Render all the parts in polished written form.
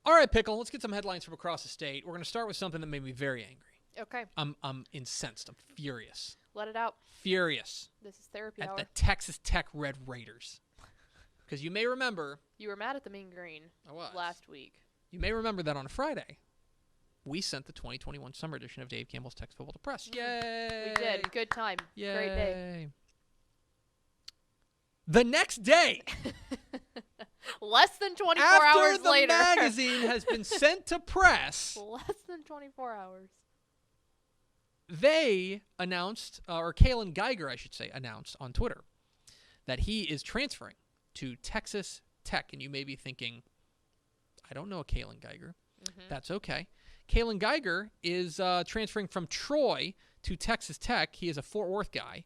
All right, Pickle, let's get some headlines from across the state. We're going to start with something that made me very angry. Okay. I'm incensed. I'm furious. Let it out. Furious. This is therapy at hour. the Texas Tech Red Raiders. Because you may remember. You were mad at the Mean Green last week. You may remember that on a Friday, we sent the 2021 summer edition of Dave Campbell's Text Football to press. Yay! We did. Good time. Yay. Great day. The next day, less than 24 hours later, after the magazine has been sent to press, less than 24 hours, they announced, or Kalyn Geiger, I should say, announced on Twitter that he is transferring to Texas Tech. And you may be thinking, I don't know a Kalyn Geiger. Mm-hmm. That's okay. Kalyn Geiger is transferring from Troy to Texas Tech. He is a Fort Worth guy.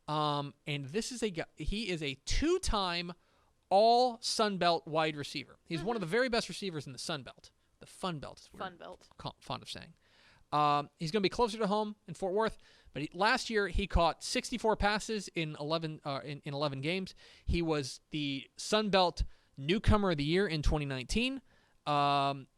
And this is he is a two-time all Sun Belt wide receiver. He's one of the very best receivers in the Sun Belt. The Fun Belt is what we're fond of saying. He's going to be closer to home in Fort Worth, but last year he caught 64 passes in 11 games. He was the Sun Belt Newcomer of the Year in 2019.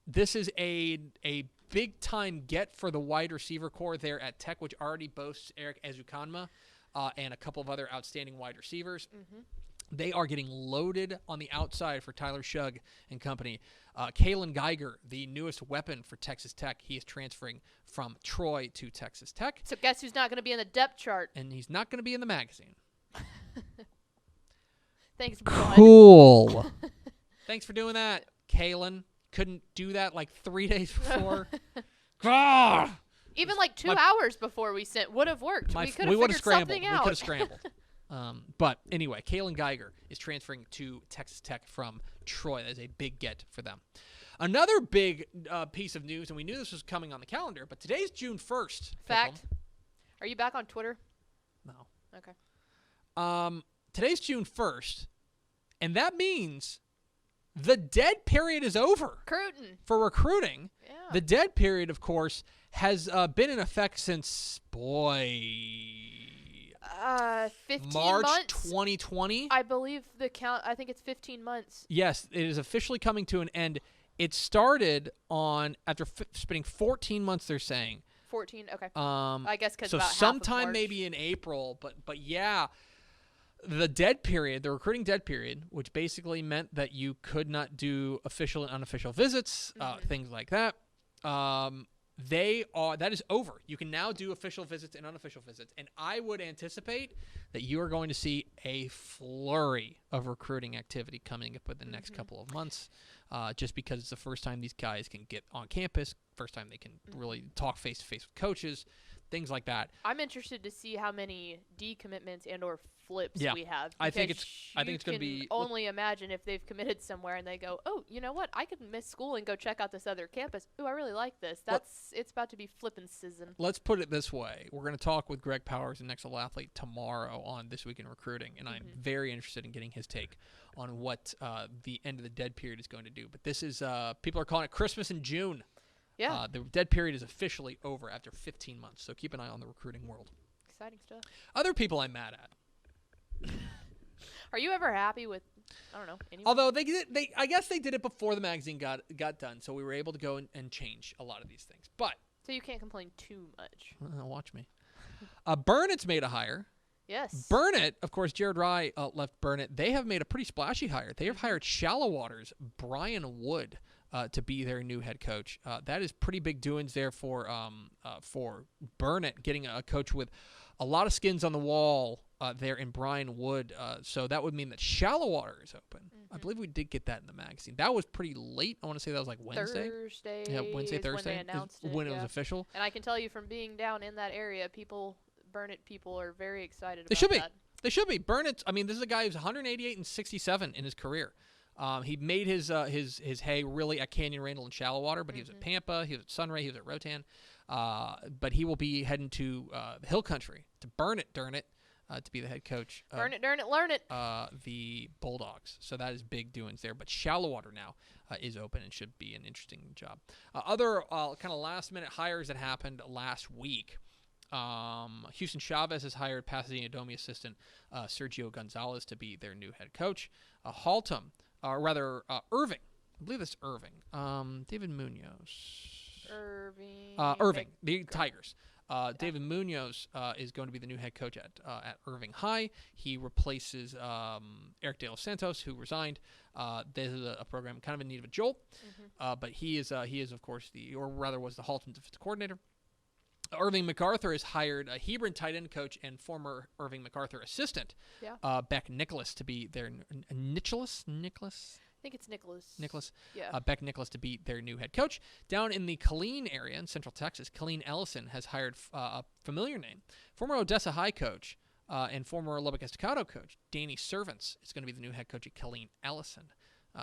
This is a big-time get for the wide receiver core there at Tech, which already boasts Eric Ezukanma. And a couple of other outstanding wide receivers. Mm-hmm. They are getting loaded on the outside for Tyler Shugg and company. Kalyn Geiger, the newest weapon for Texas Tech, he is transferring from Troy to Texas Tech. So guess who's not going to be in the depth chart? And he's not going to be in the magazine. Thanks, bud. Cool. Thanks for doing that, Kalyn. Couldn't do that like 3 days before. Even like 2 hours before we sent would have worked. We could have figured something out. We could have scrambled. But anyway, Kalyn Geiger is transferring to Texas Tech from Troy. That is a big get for them. Another big piece of news, and we knew this was coming on the calendar, but today's June 1st. Fact. Pickle. Are you back on Twitter? No. Okay. Today's June 1st, and that means the dead period is over. For recruiting. Yeah. The dead period, of course, has been in effect since, 15 March months? 2020. I believe the count, I think it's 15 months. Yes, it is officially coming to an end. It started after spending 14 months, they're saying. 14, okay. I guess because about sometime half of March. maybe in April, but yeah. The dead period, the recruiting dead period, which basically meant that you could not do official and unofficial visits, things like that. That is over. You can now do official visits and unofficial visits, and I would anticipate that you are going to see a flurry of recruiting activity coming up in the next couple of months, just because it's the first time these guys can get on campus, first time they can really talk face-to-face with coaches, things like that. I'm interested to see how many decommitments and or flips we have. I think it's going to be only imagine if they've committed somewhere and they go, oh, you know what? I could miss school and go check out this other campus. Ooh, I really like this. It's about to be flippin' season. Let's put it this way: we're going to talk with Greg Powers, the Next Level Athlete, tomorrow on This Week in Recruiting, and I'm very interested in getting his take on what the end of the dead period is going to do. But this is people are calling it Christmas in June. Yeah. The dead period is officially over after 15 months, so keep an eye on the recruiting world. Exciting stuff. Other people I'm mad at. Are you ever happy with, I don't know, anyone? Although I guess they did it before the magazine got done, so we were able to go and change a lot of these things. But so you can't complain too much. Watch me. Burnett's made a hire. Yes. Burnett, of course, Jared Rye left Burnett. They have made a pretty splashy hire. They have hired Shallow Waters, Brian Wood, to be their new head coach. That is pretty big doings there for Burnett, getting a coach with a lot of skins on the wall there in Brian Wood. So that would mean that Shallow Water is open. I believe we did get that in the magazine. That was pretty late. I want to say that was like Wednesday. Thursday. Yeah, Wednesday, Thursday. When they announced when it was official. And I can tell you from being down in that area, Burnett people are very excited about that. They should be. Burnett, I mean, this is a guy who's 188 and 67 in his career. He made his hay really at Canyon Randall and Shallow Water, but he was at Pampa, he was at Sunray, he was at Rotan. But he will be heading to the Hill Country, to Burnett, to be the head coach. Learn it. The Bulldogs. So that is big doings there. But Shallow Water now is open and should be an interesting job. Other kind of last-minute hires that happened last week. Houston Chavez has hired Pasadena Domi assistant Sergio Gonzalez to be their new head coach. Irving I believe that's Irving. David Munoz. Irving. Irving, the Tigers. David Munoz is going to be the new head coach at Irving High. He replaces Eric De Los Santos, who resigned. This is a program kind of in need of a jolt, but he is of course was the Halton defensive coordinator. Irving Macarthur has hired a Hebron tight end coach and former Irving Macarthur assistant, Beck Nicholas, to be their Nicholas. I think it's Nicholas. Yeah. Beck Nicholas to be their new head coach. Down in the Kalyn area in Central Texas, Kalyn Ellison has hired a familiar name, former Odessa High coach and former Lubbock Estacado coach, Danny Servants, is going to be the new head coach at Kalyn Ellison.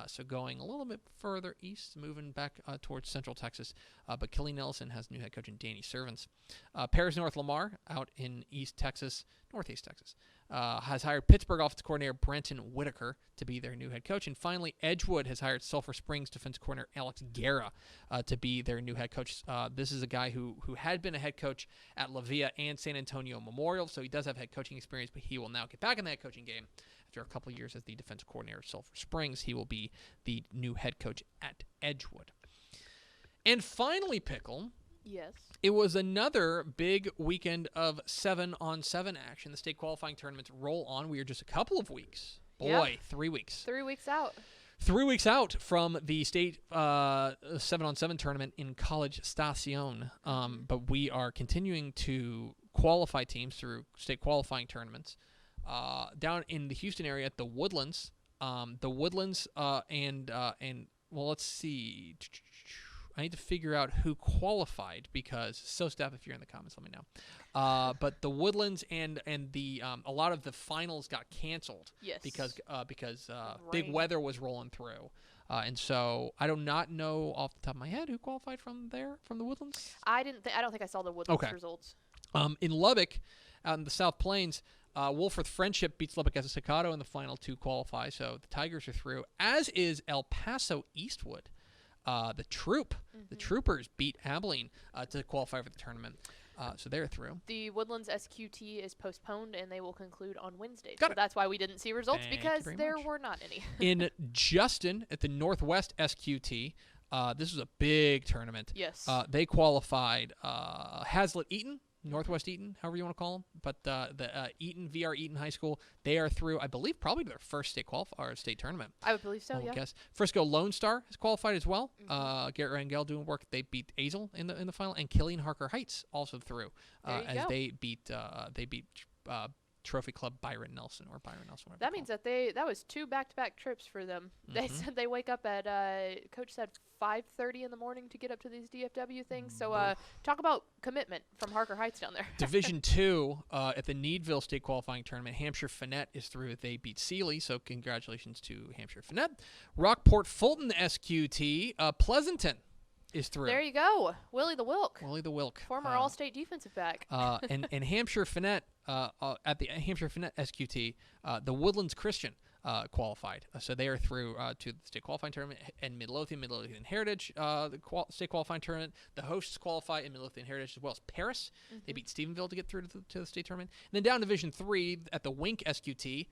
So going a little bit further east, moving back towards Central Texas. But Kalyn Ellison has new head coach in Danny Servants. Paris North Lamar out in northeast Texas, has hired Pittsburgh offensive coordinator Brenton Whitaker to be their new head coach. And finally, Edgewood has hired Sulphur Springs defensive coordinator Alex Guerra to be their new head coach. This is a guy who had been a head coach at La Villa and San Antonio Memorial, so he does have head coaching experience, but he will now get back in the head coaching game. After a couple of years as the defensive coordinator of Sulphur Springs, he will be the new head coach at Edgewood. And finally, Pickle. Yes. It was another big weekend of 7-on-7 action. The state qualifying tournaments roll on. We are just a couple of weeks. 3 weeks. 3 weeks out. 3 weeks out from the state 7-on-7 tournament in College Station. But we are continuing to qualify teams through state qualifying tournaments. Down in the Houston area at the Woodlands. Let's see. I need to figure out who qualified because Steph, if you're in the comments, let me know. But the Woodlands and the a lot of the finals got canceled. Yes. Because big weather was rolling through. And so I do not know off the top of my head who qualified from the Woodlands. I don't think I saw the Woodlands results. In Lubbock, out in the South Plains, Wolford Friendship beats Lubbock Estacado in the final to qualify, so the Tigers are through, as is El Paso Eastwood. The Troopers beat Abilene to qualify for the tournament, so they're through. The Woodlands SQT is postponed, and they will conclude on Wednesday. So that's why we didn't see results, because there were not any. In Justin, at the Northwest SQT, this was a big tournament. Yes. They qualified Hazlitt Eaton, Northwest Eaton, however you want to call them, but the VR Eaton High School, they are through, I believe, probably to their first state tournament. I would believe so. I guess. Frisco Lone Star has qualified as well. Garrett Rangel doing work. They beat Azle in the final, and Killeen Harker Heights also through they beat Trophy Club Byron Nelson. That means that was 2 back-to-back trips for them. They said they wake up at Coach said 5:30 in the morning to get up to these DFW things. So talk about commitment from Harker Heights down there. Division 2 at the Needville State Qualifying Tournament, Hampshire Finette is through. They beat Sealy, so congratulations to Hampshire Finette. Rockport Fulton SQT, Pleasanton is through. There you go. Willie the Wilk. Former All-State defensive back. And Hampshire Finette, at the Hampshire Finette SQT, the Woodlands Christian qualified. So they are through to the state qualifying tournament. And Midlothian Heritage, the state qualifying tournament. The hosts qualify in Midlothian Heritage as well as Paris. They beat Stephenville to get through to the state tournament. And then down Division 3 at the Wink SQT.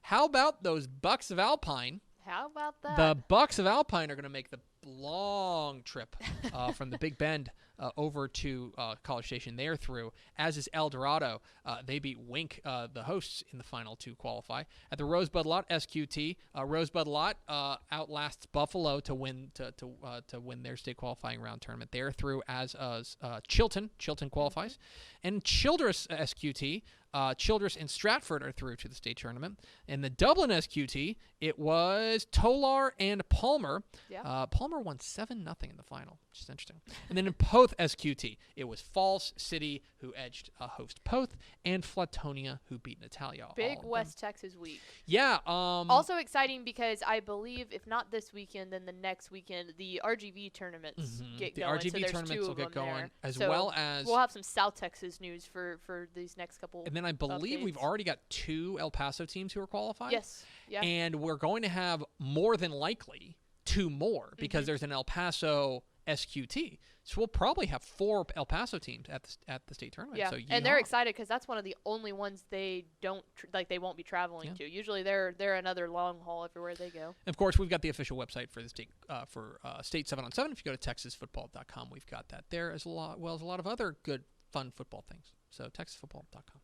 How about those Bucks of Alpine? How about that? The Bucks of Alpine are going to make the long trip from the Big Bend over to College Station. They are through, as is El Dorado. They beat Wink, the hosts, in the final to qualify. At the Rosebud Lot SQT, Rosebud Lot outlasts Buffalo to win win their state qualifying round tournament. They are through, as Chilton. Chilton qualifies. And Childress SQT, Childress and Stratford are through to the state tournament. In the Dublin SQT, it was Tolar and Palmer. Yeah. Palmer won 7-0 in the final, which is interesting. And then in Poth SQT, it was Falls City who edged host Poth, and Flatonia who beat Natalia. Big West Texas week. Yeah. Also exciting because I believe, if not this weekend, then the next weekend, the RGV tournaments get going. The RGV tournaments will get going, well as we'll have some South Texas news for these next couple. And then I believe we've already got 2 El Paso teams who are qualified. Yes. Yeah. And we're going to have more than likely 2 more, because there's an El Paso SQT. So we'll probably have 4 El Paso teams at the state tournament. Yeah, So and they're excited because that's one of the only ones they don't they won't be traveling to. Usually they're another long haul everywhere they go. And of course, we've got the official website for the state State 7-on-7. If you go to TexasFootball.com, we've got that there, as well as a lot of other good, fun football things. So TexasFootball.com.